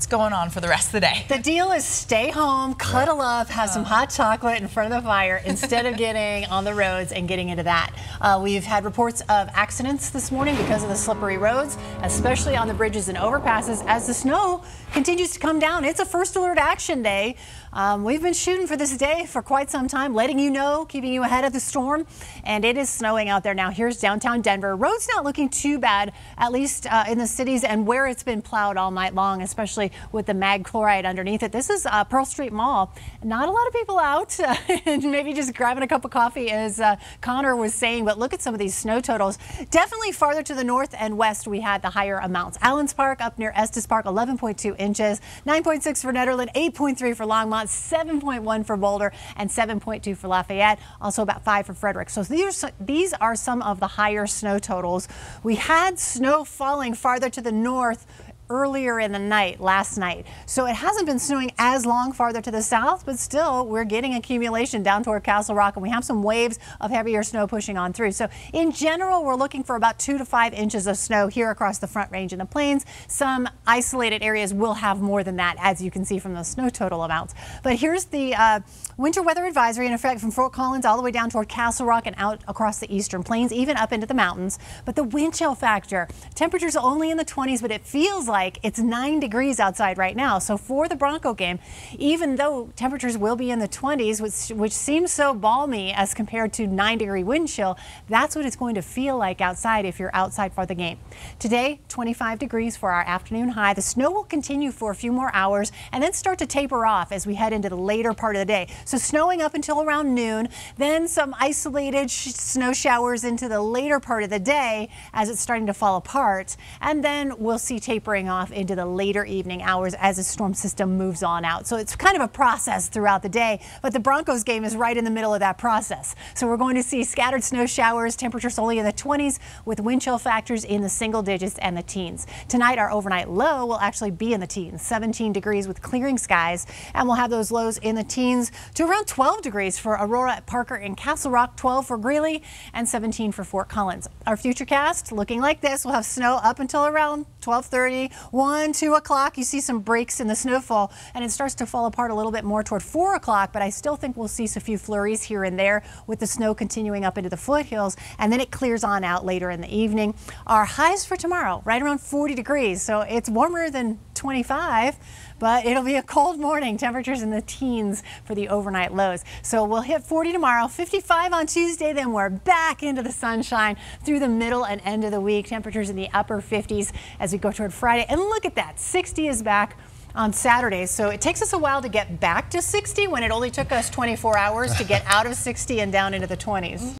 what's going on for the rest of the day. The deal is stay home, cuddle up, have some hot chocolate in front of the fire instead of getting on the roads and getting into that. We've had reports of accidents this morning because of the slippery roads, especially on the bridges and overpasses as the snow continues to come down. It's a first alert action day. We've been shooting for this day for quite some time, letting you know, keeping you ahead of the storm, and it is snowing out there now. Here's downtown Denver. Roads not looking too bad, at least in the cities and where it's been plowed all night long, especially with the mag chloride underneath it. This is Pearl Street Mall. Not a lot of people out and maybe just grabbing a cup of coffee, as Connor was saying, but look at some of these snow totals. Definitely farther to the north and west we had the higher amounts. Allens Park up near Estes Park, 11.2 inches, 9.6 for Nederland, 8.3 for Longmont, 7.1 for Boulder, and 7.2 for Lafayette. Also about 5 for Frederick. So these are some of the higher snow totals. We had snow falling farther to the north earlier in the night, last night. So it hasn't been snowing as long farther to the south, but still we're getting accumulation down toward Castle Rock, and we have some waves of heavier snow pushing on through. So in general, we're looking for about 2 to 5 inches of snow here across the Front Range and the plains. Some isolated areas will have more than that, as you can see from the snow total amounts. But here's the winter weather advisory in effect from Fort Collins all the way down toward Castle Rock and out across the eastern plains, even up into the mountains. But the wind chill factor, temperatures only in the 20s, but it feels like it's 9 degrees outside right now. So for the Bronco game, even though temperatures will be in the 20s, which seems so balmy as compared to 9-degree wind chill, that's what it's going to feel like outside if you're outside for the game. Today, 25 degrees for our afternoon high. The snow will continue for a few more hours and then start to taper off as we head into the later part of the day. So snowing up until around noon, then some isolated snow showers into the later part of the day as it's starting to fall apart. And then we'll see tapering off into the later evening hours as the storm system moves on out. So it's kind of a process throughout the day, but the Broncos game is right in the middle of that process. So we're going to see scattered snow showers, temperatures only in the 20s with wind chill factors in the single digits and the teens. Tonight, our overnight low will actually be in the teens, 17 degrees with clearing skies, and we'll have those lows in the teens to around 12 degrees for Aurora, Parker, and Castle Rock, 12 for Greeley, and 17 for Fort Collins. Our futurecast looking like this. We'll have snow up until around 12:30, 1, 2 o'clock. You see some breaks in the snowfall, and it starts to fall apart a little bit more toward 4 o'clock, but I still think we'll see a few flurries here and there with the snow continuing up into the foothills, and then it clears on out later in the evening. Our highs for tomorrow, right around 40 degrees, so it's warmer than 25, but it'll be a cold morning. Temperatures in the teens for the overnight lows. So we'll hit 40 tomorrow, 55 on Tuesday, then we're back into the sunshine through the middle and end of the week. Temperatures in the upper 50s as we go toward Friday. And look at that, 60 is back on Saturday. So it takes us a while to get back to 60 when it only took us 24 hours to get out of 60 and down into the 20s.